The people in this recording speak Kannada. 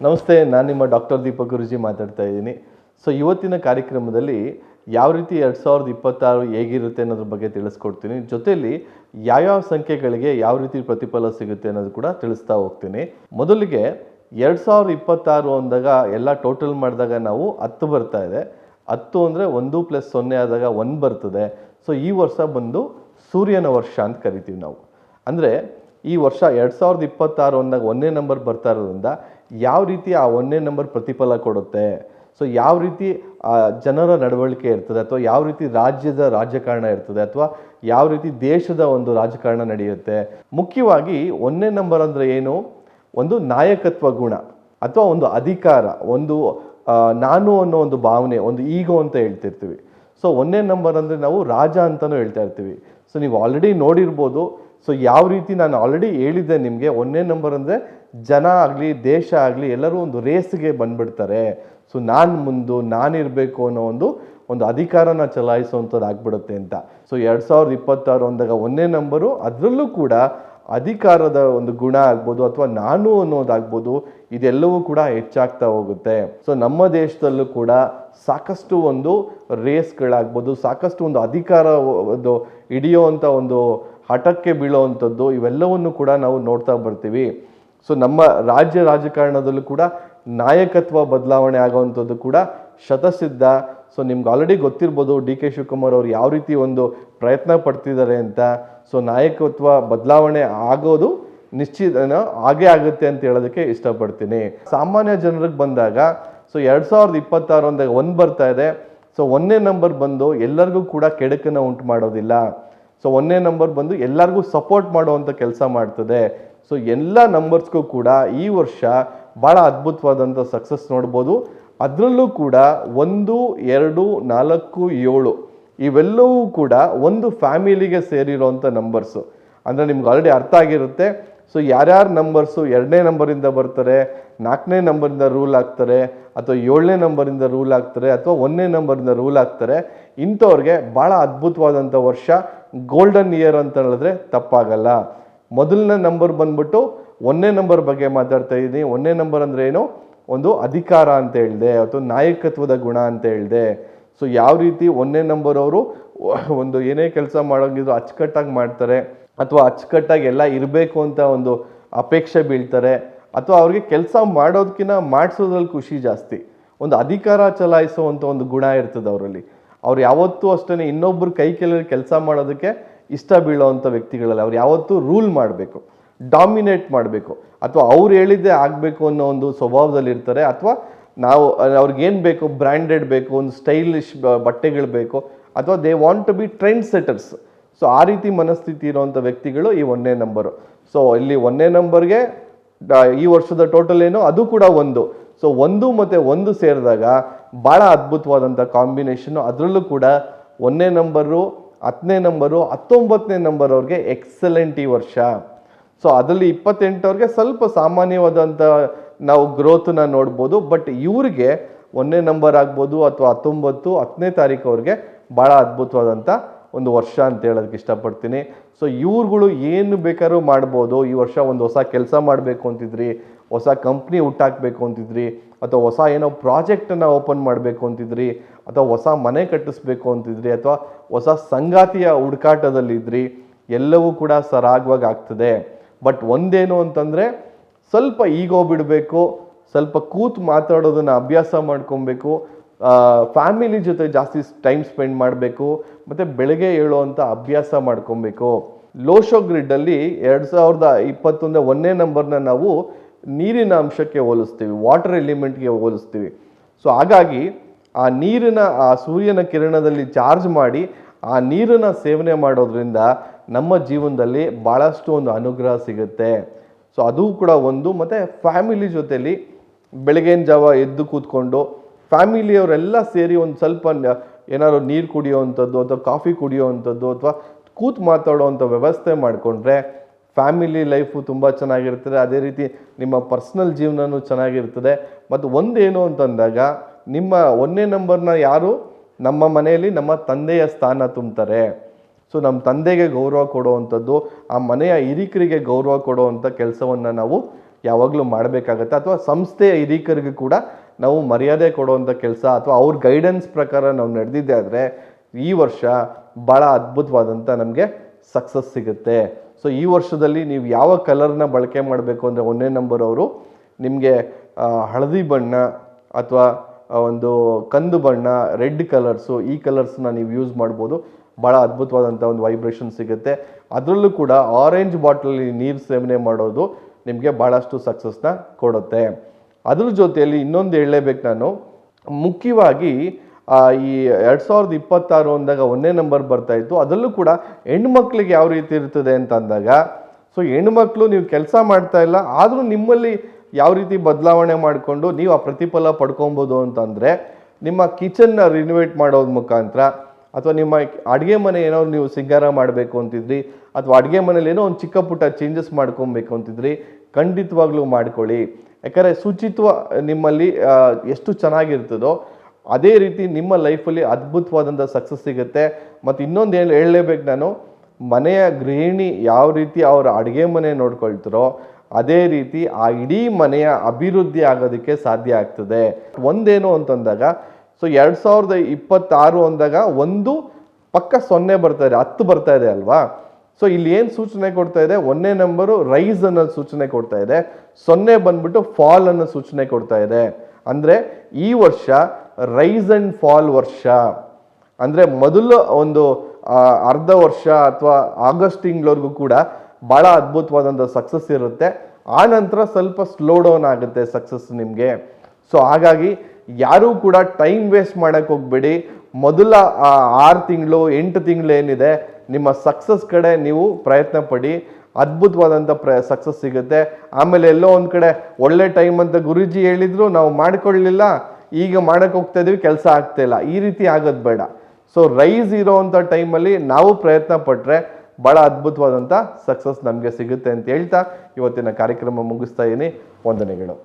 ನಮಸ್ತೆ, ನಾನು ನಿಮ್ಮ ಡಾಕ್ಟರ್ ದೀಪಕ್ ಗುರುಜಿ ಮಾತಾಡ್ತಾ ಇದ್ದೀನಿ. ಇವತ್ತಿನ ಕಾರ್ಯಕ್ರಮದಲ್ಲಿ ಯಾವ ರೀತಿ 2026 ಹೇಗಿರುತ್ತೆ ಅನ್ನೋದ್ರ ಬಗ್ಗೆ ತಿಳಿಸ್ಕೊಡ್ತೀನಿ. ಜೊತೆಯಲ್ಲಿ ಯಾವ್ಯಾವ ಸಂಖ್ಯೆಗಳಿಗೆ ಯಾವ ರೀತಿ ಪ್ರತಿಫಲ ಸಿಗುತ್ತೆ ಅನ್ನೋದು ಕೂಡ ತಿಳಿಸ್ತಾ ಹೋಗ್ತೀನಿ. ಮೊದಲಿಗೆ 2026 ಅಂದಾಗ ಎಲ್ಲ ಟೋಟಲ್ ಮಾಡಿದಾಗ ನಾವು 10 ಬರ್ತಾ ಇದೆ. 10 ಅಂದರೆ 1 + 0 ಆದಾಗ 1 ಬರ್ತದೆ. ಈ ವರ್ಷ ಬಂದು ಸೂರ್ಯನ ವರ್ಷ ಅಂತ ಕರಿತೀವಿ ನಾವು. ಅಂದರೆ ಈ ವರ್ಷ 2026 ಅಂದಾಗ 1ನೇ ನಂಬರ್ ಬರ್ತಾ ಇರೋದ್ರಿಂದ ಯಾವ ರೀತಿ ಆ 1ನೇ ನಂಬರ್ ಪ್ರತಿಫಲ ಕೊಡುತ್ತೆ, ಯಾವ ರೀತಿ ಜನರ ನಡವಳಿಕೆ ಇರ್ತದೆ, ಅಥವಾ ಯಾವ ರೀತಿ ರಾಜ್ಯದ ರಾಜಕಾರಣ ಇರ್ತದೆ, ಅಥವಾ ಯಾವ ರೀತಿ ದೇಶದ ಒಂದು ರಾಜಕಾರಣ ನಡೆಯುತ್ತೆ. ಮುಖ್ಯವಾಗಿ 1ನೇ ನಂಬರ್ ಅಂದರೆ ಏನು? ಒಂದು ನಾಯಕತ್ವ ಗುಣ ಅಥವಾ ಒಂದು ಅಧಿಕಾರ, ಒಂದು ನಾನು ಅನ್ನೋ ಒಂದು ಭಾವನೆ, ಒಂದು ಈಗೋ ಅಂತ ಹೇಳ್ತಿರ್ತೀವಿ. 1ನೇ ನಂಬರ್ ಅಂದರೆ ನಾವು ರಾಜ ಅಂತಲೂ ಹೇಳ್ತಾ ಇರ್ತೀವಿ. ನೀವು ಆಲ್ರೆಡಿ ನೋಡಿರ್ಬೋದು. ಯಾವ ರೀತಿ ನಾನು ಆಲ್ರೆಡಿ ಹೇಳಿದ್ದೆ ನಿಮಗೆ, 1ನೇ ನಂಬರ್ ಅಂದರೆ ಜನ ಆಗಲಿ ದೇಶ ಆಗಲಿ ಎಲ್ಲರೂ ಒಂದು ರೇಸ್ಗೆ ಬಂದ್ಬಿಡ್ತಾರೆ. ನಾನಿರಬೇಕು ಅನ್ನೋ ಒಂದು ಅಧಿಕಾರನ ಚಲಾಯಿಸುವಂಥದ್ದು ಆಗ್ಬಿಡುತ್ತೆ ಅಂತ. 2026 ಅಂದಾಗ 1ನೇ ನಂಬರು, ಅದರಲ್ಲೂ ಕೂಡ ಅಧಿಕಾರದ ಒಂದು ಗುಣ ಆಗ್ಬೋದು ಅಥವಾ ನಾನು ಅನ್ನೋದಾಗ್ಬೋದು, ಇದೆಲ್ಲವೂ ಕೂಡ ಹೆಚ್ಚಾಗ್ತಾ ಹೋಗುತ್ತೆ. ನಮ್ಮ ದೇಶದಲ್ಲೂ ಕೂಡ ಸಾಕಷ್ಟು ಒಂದು ರೇಸ್ಗಳಾಗ್ಬೋದು, ಸಾಕಷ್ಟು ಒಂದು ಅಧಿಕಾರ ಹಿಡಿಯುವಂಥ ಒಂದು ಹಠಕ್ಕೆ ಬೀಳುವಂಥದ್ದು, ಇವೆಲ್ಲವನ್ನು ಕೂಡ ನಾವು ನೋಡ್ತಾ ಬರ್ತೀವಿ. ನಮ್ಮ ರಾಜ್ಯ ರಾಜಕಾರಣದಲ್ಲೂ ಕೂಡ ನಾಯಕತ್ವ ಬದಲಾವಣೆ ಆಗುವಂಥದ್ದು ಕೂಡ ಶತಸಿದ್ಧ. ನಿಮ್ಗೆ ಆಲ್ರೆಡಿ ಗೊತ್ತಿರ್ಬೋದು ಡಿ ಕೆ ಶಿವಕುಮಾರ್ ಅವರು ಯಾವ ರೀತಿ ಒಂದು ಪ್ರಯತ್ನ ಪಡ್ತಿದ್ದಾರೆ ಅಂತ. ನಾಯಕತ್ವ ಬದಲಾವಣೆ ಆಗೋದು ನಿಶ್ಚಿತ ಹಾಗೇ ಆಗುತ್ತೆ ಅಂತ ಹೇಳೋದಕ್ಕೆ ಇಷ್ಟಪಡ್ತೀನಿ. ಸಾಮಾನ್ಯ ಜನರಿಗೆ ಬಂದಾಗ 2026 ಅಂದಾಗ 1 ಬರ್ತಾ ಇದೆ. 1ನೇ ನಂಬರ್ ಬಂದು ಎಲ್ಲರಿಗೂ ಕೂಡ ಕೆಡುಕನ್ನು ಉಂಟು ಮಾಡೋದಿಲ್ಲ. 1ನೇ ನಂಬರ್ ಬಂದು ಎಲ್ಲರಿಗೂ ಸಪೋರ್ಟ್ ಮಾಡುವಂಥ ಕೆಲಸ ಮಾಡ್ತದೆ. ಎಲ್ಲ ನಂಬರ್ಸ್ಗೂ ಕೂಡ ಈ ವರ್ಷ ಭಾಳ ಅದ್ಭುತವಾದಂಥ ಸಕ್ಸಸ್ ನೋಡ್ಬೋದು. ಅದರಲ್ಲೂ ಕೂಡ 1, 2, 4, 7 ಇವೆಲ್ಲವೂ ಕೂಡ ಒಂದು ಫ್ಯಾಮಿಲಿಗೆ ಸೇರಿರೋವಂಥ ನಂಬರ್ಸು. ಅಂದರೆ ನಿಮ್ಗೆ ಆಲ್ರೆಡಿ ಅರ್ಥ ಆಗಿರುತ್ತೆ. ಯಾರ್ಯಾರು ನಂಬರ್ಸು 2ನೇ ನಂಬರಿಂದ ಬರ್ತಾರೆ, 4ನೇ ನಂಬರಿಂದ ರೂಲ್ ಆಗ್ತಾರೆ, ಅಥವಾ 7ನೇ ನಂಬರಿಂದ ರೂಲ್ ಆಗ್ತಾರೆ, ಅಥವಾ 1ನೇ ನಂಬರಿಂದ ರೂಲ್ ಆಗ್ತಾರೆ, ಇಂಥವ್ರಿಗೆ ಭಾಳ ಅದ್ಭುತವಾದಂಥ ವರ್ಷ, ಗೋಲ್ಡನ್ ಇಯರ್ ಅಂತ ಹೇಳಿದ್ರೆ ತಪ್ಪಾಗಲ್ಲ. ಮೊದಲನೇ ನಂಬರ್ ಬಂದ್ಬಿಟ್ಟು 1ನೇ ನಂಬರ್ ಬಗ್ಗೆ ಮಾತಾಡ್ತಾ ಇದ್ದೀನಿ. 1ನೇ ನಂಬರ್ ಅಂದರೆ ಏನು? ಒಂದು ಅಧಿಕಾರ ಅಂತ ಹೇಳಿದೆ, ಅಥವಾ ನಾಯಕತ್ವದ ಗುಣ ಅಂತ ಹೇಳಿದೆ. ಯಾವ ರೀತಿ 1ನೇ ನಂಬರ್ ಅವರು ಒಂದು ಏನೇ ಕೆಲಸ ಮಾಡೋಂಗಿದ್ರು ಅಚ್ಚುಕಟ್ಟಾಗಿ ಮಾಡ್ತಾರೆ, ಅಥವಾ ಅಚ್ಚುಕಟ್ಟಾಗಿ ಎಲ್ಲ ಇರಬೇಕು ಅಂತ ಒಂದು ಅಪೇಕ್ಷೆ ಬೀಳ್ತಾರೆ, ಅಥವಾ ಅವ್ರಿಗೆ ಕೆಲಸ ಮಾಡೋದಕ್ಕಿಂತ ಮಾಡಿಸೋದ್ರಲ್ಲಿ ಖುಷಿ ಜಾಸ್ತಿ. ಒಂದು ಅಧಿಕಾರ ಚಲಾಯಿಸುವಂಥ ಒಂದು ಗುಣ ಇರ್ತದೆ ಅವರಲ್ಲಿ. ಅವ್ರು ಯಾವತ್ತೂ ಅಷ್ಟೇ ಇನ್ನೊಬ್ಬರು ಕೈ ಕೆಳಗೆ ಕೆಲಸ ಮಾಡೋದಕ್ಕೆ ಇಷ್ಟ ಬೀಳೋವಂಥ ವ್ಯಕ್ತಿಗಳಲ್ಲಿ. ಅವ್ರು ಯಾವತ್ತೂ ರೂಲ್ ಮಾಡಬೇಕು, ಡಾಮಿನೇಟ್ ಮಾಡಬೇಕು, ಅಥವಾ ಅವ್ರು ಹೇಳಿದ್ದೇ ಆಗಬೇಕು ಅನ್ನೋ ಒಂದು ಸ್ವಭಾವದಲ್ಲಿ ಇರ್ತಾರೆ. ಅಥವಾ ಅವ್ರಿಗೇನು ಬೇಕು, ಬ್ರ್ಯಾಂಡೆಡ್ ಬೇಕು, ಒಂದು ಸ್ಟೈಲಿಶ್ ಬಟ್ಟೆಗಳು ಬೇಕು, ಅಥವಾ they want to be trendsetters. ಆ ರೀತಿ ಮನಸ್ಥಿತಿ ಇರುವಂಥ ವ್ಯಕ್ತಿಗಳು ಈ 1ನೇ ನಂಬರು. ಇಲ್ಲಿ 1ನೇ ನಂಬರ್ಗೆ ಈ ವರ್ಷದ ಟೋಟಲ್ ಏನೋ ಅದು ಕೂಡ 1. 1 ಮತ್ತು 1 ಸೇರಿದಾಗ ಭಾಳ ಅದ್ಭುತವಾದಂಥ ಕಾಂಬಿನೇಷನ್ನು. ಅದರಲ್ಲೂ ಕೂಡ 1ನೇ ನಂಬರು, 10ನೇ ನಂಬರು, 19ನೇ ನಂಬರ್ ಅವ್ರಿಗೆ ಎಕ್ಸಲೆಂಟ್ ಈ ವರ್ಷ. ಅದರಲ್ಲಿ 28 ಅವ್ರಿಗೆ ಸ್ವಲ್ಪ ಸಾಮಾನ್ಯವಾದಂಥ ನಾವು ಗ್ರೋತನ್ನ ನೋಡ್ಬೋದು. ಬಟ್ ಇವ್ರಿಗೆ 1ನೇ ನಂಬರ್ ಆಗ್ಬೋದು ಅಥವಾ 19, 10ನೇ ತಾರೀಕು ಅವ್ರಿಗೆ ಭಾಳ ಅದ್ಭುತವಾದಂಥ ಒಂದು ವರ್ಷ ಅಂತ ಹೇಳೋದಕ್ಕೆ ಇಷ್ಟಪಡ್ತೀನಿ. ಇವ್ರುಗಳು ಏನು ಬೇಕಾದ್ರೂ ಮಾಡ್ಬೋದು. ಈ ವರ್ಷ ಒಂದು ಹೊಸ ಕೆಲಸ ಮಾಡಬೇಕು ಅಂತಿದ್ರಿ, ಹೊಸ ಕಂಪ್ನಿ ಹುಟ್ಟಾಕಬೇಕು ಅಂತಿದ್ರಿ, ಅಥವಾ ಹೊಸ ಏನೋ ಪ್ರಾಜೆಕ್ಟನ್ನು ಓಪನ್ ಮಾಡಬೇಕು ಅಂತಿದ್ರಿ, ಅಥವಾ ಹೊಸ ಮನೆ ಕಟ್ಟಿಸ್ಬೇಕು ಅಂತಿದ್ರಿ, ಅಥವಾ ಹೊಸ ಸಂಗಾತಿಯ ಹುಡುಕಾಟದಲ್ಲಿದ್ರಿ, ಎಲ್ಲವೂ ಕೂಡ ಸರಾಗವಾಗಿ ಆಗ್ತದೆ. ಬಟ್ ಒಂದೇನು ಅಂತಂದರೆ ಸ್ವಲ್ಪ ಈಗೋ ಬಿಡಬೇಕು, ಸ್ವಲ್ಪ ಕೂತು ಮಾತಾಡೋದನ್ನು ಅಭ್ಯಾಸ ಮಾಡ್ಕೊಬೇಕು, ಫ್ಯಾಮಿಲಿ ಜೊತೆ ಜಾಸ್ತಿ ಟೈಮ್ ಸ್ಪೆಂಡ್ ಮಾಡಬೇಕು, ಮತ್ತು ಬೆಳಗ್ಗೆ ಹೇಳುವಂಥ ಅಭ್ಯಾಸ ಮಾಡ್ಕೊಬೇಕು. ಲೋಶೋ ಗ್ರಿಡ್ಡಲ್ಲಿ 2021 1ನೇ ನಂಬರ್ನ ನಾವು ನೀರಿನ ಅಂಶಕ್ಕೆ ಹೋಲಿಸ್ತೀವಿ, ವಾಟರ್ ಎಲಿಮೆಂಟ್ಗೆ ಹೋಲಿಸ್ತೀವಿ. ಹಾಗಾಗಿ ಆ ನೀರಿನ ಆ ಸೂರ್ಯನ ಕಿರಣದಲ್ಲಿ ಚಾರ್ಜ್ ಮಾಡಿ ಆ ನೀರನ್ನು ಸೇವನೆ ಮಾಡೋದ್ರಿಂದ ನಮ್ಮ ಜೀವನದಲ್ಲಿ ಭಾಳಷ್ಟು ಒಂದು ಅನುಗ್ರಹ ಸಿಗುತ್ತೆ. ಅದು ಕೂಡ ಒಂದು. ಮತ್ತು ಫ್ಯಾಮಿಲಿ ಜೊತೆಲಿ ಬೆಳಗಿನ ಜಾವ ಎದ್ದು ಕೂತ್ಕೊಂಡು ಫ್ಯಾಮಿಲಿಯವರೆಲ್ಲ ಸೇರಿ ಒಂದು ಸ್ವಲ್ಪ ಏನಾದ್ರು ನೀರು ಕುಡಿಯೋವಂಥದ್ದು ಅಥವಾ ಕಾಫಿ ಕುಡಿಯೋವಂಥದ್ದು ಅಥವಾ ಕೂತು ಮಾತಾಡೋವಂಥ ವ್ಯವಸ್ಥೆ ಮಾಡಿಕೊಂಡ್ರೆ ಫ್ಯಾಮಿಲಿ ಲೈಫು ತುಂಬ ಚೆನ್ನಾಗಿರ್ತದೆ. ಅದೇ ರೀತಿ ನಿಮ್ಮ ಪರ್ಸ್ನಲ್ ಜೀವನವೂ ಚೆನ್ನಾಗಿರ್ತದೆ. ಮತ್ತು ಒಂದೇನು ಅಂತಂದಾಗ ನಿಮ್ಮ 1ನೇ ನಂಬರ್ನ ಯಾರು ನಮ್ಮ ಮನೆಯಲ್ಲಿ ನಮ್ಮ ತಂದೆಯ ಸ್ಥಾನ ತುಂಬ್ತಾರೆ. ನಮ್ಮ ತಂದೆಗೆ ಗೌರವ ಕೊಡುವಂಥದ್ದು, ಆ ಮನೆಯ ಹಿರಿಕರಿಗೆ ಗೌರವ ಕೊಡುವಂಥ ಕೆಲಸವನ್ನು ನಾವು ಯಾವಾಗಲೂ ಮಾಡಬೇಕಾಗತ್ತೆ. ಅಥವಾ ಸಂಸ್ಥೆಯ ಹಿರೀಕರಿಗೂ ಕೂಡ ನಾವು ಮರ್ಯಾದೆ ಕೊಡುವಂಥ ಕೆಲಸ ಅಥವಾ ಅವ್ರ ಗೈಡೆನ್ಸ್ ಪ್ರಕಾರ ನಾವು ನಡೆದಿದ್ದೆ ಆದರೆ ಈ ವರ್ಷ ಭಾಳ ಅದ್ಭುತವಾದಂಥ ನಮಗೆ ಸಕ್ಸಸ್ ಸಿಗುತ್ತೆ. ಸೊ ಈ ವರ್ಷದಲ್ಲಿ ನೀವು ಯಾವ ಕಲರ್ನ ಬಳಕೆ ಮಾಡಬೇಕು ಅಂದರೆ 1ನೇ ನಂಬರ್ ಅವರು ನಿಮಗೆ ಹಳದಿ ಬಣ್ಣ ಅಥವಾ ಒಂದು ಕಂದು ಬಣ್ಣ, ರೆಡ್ ಕಲರ್ಸು, ಈ ಕಲರ್ಸ್ನ ನೀವು ಯೂಸ್ ಮಾಡ್ಬೋದು. ಭಾಳ ಅದ್ಭುತವಾದಂಥ ಒಂದು ವೈಬ್ರೇಷನ್ ಸಿಗುತ್ತೆ. ಅದರಲ್ಲೂ ಕೂಡ ಆರೆಂಜ್ ಬಾಟಲಲ್ಲಿ ನೀರು ಸೇವನೆ ಮಾಡೋದು ನಿಮಗೆ ಭಾಳಷ್ಟು ಸಕ್ಸಸ್ನ ಕೊಡುತ್ತೆ. ಅದ್ರ ಜೊತೆಯಲ್ಲಿ ಇನ್ನೊಂದು ಹೇಳಲೇಬೇಕು ನಾನು, ಮುಖ್ಯವಾಗಿ ಈ 2026 ಅಂದಾಗ 1ನೇ ನಂಬರ್ ಬರ್ತಾಯಿತ್ತು. ಅದರಲ್ಲೂ ಕೂಡ ಹೆಣ್ಮಕ್ಳಿಗೆ ಯಾವ ರೀತಿ ಇರ್ತದೆ ಅಂತ ಅಂದಾಗ, ಸೊ ಹೆಣ್ಮಕ್ಳು ನೀವು ಕೆಲಸ ಮಾಡ್ತಾ ಇಲ್ಲ ಆದರೂ ನಿಮ್ಮಲ್ಲಿ ಯಾವ ರೀತಿ ಬದಲಾವಣೆ ಮಾಡಿಕೊಂಡು ನೀವು ಆ ಪ್ರತಿಫಲ ಪಡ್ಕೊಬೋದು ಅಂತಂದರೆ, ನಿಮ್ಮ ಕಿಚನ್ನ ರಿನೋವೇಟ್ ಮಾಡೋದ್ರ ಮುಖಾಂತರ ಅಥವಾ ನಿಮ್ಮ ಅಡುಗೆ ಮನೆ ಏನೋ ನೀವು ಸಿಂಗಾರ ಮಾಡಬೇಕು ಅಂತಿದ್ರಿ ಅಥವಾ ಅಡುಗೆ ಮನೇಲಿ ಏನೋ ಒಂದು ಚಿಕ್ಕ ಪುಟ್ಟ ಚೇಂಜಸ್ ಮಾಡ್ಕೊಬೇಕು ಅಂತಿದ್ರಿ, ಖಂಡಿತವಾಗ್ಲೂ ಮಾಡ್ಕೊಳ್ಳಿ. ಯಾಕಂದರೆ ಶುಚಿತ್ವ ನಿಮ್ಮಲ್ಲಿ ಎಷ್ಟು ಚೆನ್ನಾಗಿರ್ತದೋ ಅದೇ ರೀತಿ ನಿಮ್ಮ ಲೈಫಲ್ಲಿ ಅದ್ಭುತವಾದಂಥ ಸಕ್ಸಸ್ ಸಿಗುತ್ತೆ. ಮತ್ತು ಇನ್ನೊಂದು ಹೇಳಲೇಬೇಕು ನಾನು, ಮನೆಯ ಗೃಹಿಣಿ ಯಾವ ರೀತಿ ಅವರ ಅಡುಗೆ ಮನೆ ನೋಡ್ಕೊಳ್ತಾರೋ ಅದೇ ರೀತಿ ಆ ಇಡೀ ಮನೆಯ ಅಭಿವೃದ್ಧಿ ಆಗೋದಕ್ಕೆ ಸಾಧ್ಯ ಆಗ್ತದೆ. ಒಂದೇನು ಅಂತಂದಾಗ, ಸೊ 2026 ಅಂದಾಗ ಒಂದು ಪಕ್ಕ 0 ಬರ್ತಾ ಇದೆ, 10 ಬರ್ತಾ ಇದೆ ಅಲ್ವಾ. ಸೊ ಇಲ್ಲಿ ಏನು ಸೂಚನೆ ಕೊಡ್ತಾ ಇದೆ, 1ನೇ ನಂಬರು ರೈಸ್ ಅನ್ನೋ ಸೂಚನೆ ಕೊಡ್ತಾ ಇದೆ, 0 ಬಂದ್ಬಿಟ್ಟು ಫಾಲ್ ಅನ್ನೋ ಸೂಚನೆ ಕೊಡ್ತಾ ಇದೆ. ಅಂದರೆ ಈ ವರ್ಷ ರೈಸ್ ಆ್ಯಂಡ್ ಫಾಲ್ ವರ್ಷ. ಅಂದರೆ ಮೊದಲು ಒಂದು ಅರ್ಧ ವರ್ಷ ಅಥವಾ ಆಗಸ್ಟ್ ತಿಂಗಳವರೆಗೂ ಕೂಡ ಭಾಳ ಅದ್ಭುತವಾದಂಥ ಸಕ್ಸಸ್ ಇರುತ್ತೆ. ಆ ನಂತರ ಸ್ವಲ್ಪ ಸ್ಲೋ ಡೌನ್ ಆಗುತ್ತೆ ಸಕ್ಸಸ್ ನಿಮಗೆ. ಸೊ ಹಾಗಾಗಿ ಯಾರೂ ಕೂಡ ಟೈಮ್ ವೇಸ್ಟ್ ಮಾಡೋಕ್ಕೆ ಹೋಗಬೇಡಿ. ಮೊದಲ 6 ತಿಂಗಳು 8 ತಿಂಗಳು ಏನಿದೆ ನಿಮ್ಮ ಸಕ್ಸಸ್ ಕಡೆ ನೀವು ಪ್ರಯತ್ನ ಪಡಿ, ಅದ್ಭುತವಾದಂಥ ಸಕ್ಸಸ್ ಸಿಗುತ್ತೆ. ಆಮೇಲೆ ಎಲ್ಲೋ ಒಂದು ಕಡೆ ಒಳ್ಳೆ ಟೈಮ್ ಅಂತ ಗುರೂಜಿ ಹೇಳಿದ್ರು, ನಾವು ಮಾಡ್ಕೊಳ್ಳಲಿಲ್ಲ, ಈಗ ಮಾಡೋಕ್ಕೆ ಹೋಗ್ತಾ ಇದೀವಿ, ಕೆಲಸ ಆಗ್ತಾಯಿಲ್ಲ, ಈ ರೀತಿ ಆಗೋದು ಬೇಡ. ಸೊ ರೈಸ್ ಇರೋವಂಥ ಟೈಮಲ್ಲಿ ನಾವು ಪ್ರಯತ್ನ ಪಟ್ಟರೆ ಭಾಳ ಅದ್ಭುತವಾದಂಥ ಸಕ್ಸಸ್ ನಮಗೆ ಸಿಗುತ್ತೆ ಅಂತ ಹೇಳ್ತಾ ಇವತ್ತಿನ ಕಾರ್ಯಕ್ರಮ ಮುಗಿಸ್ತಾ ಇದ್ದೀನಿ. ವಂದನೆಗಳು.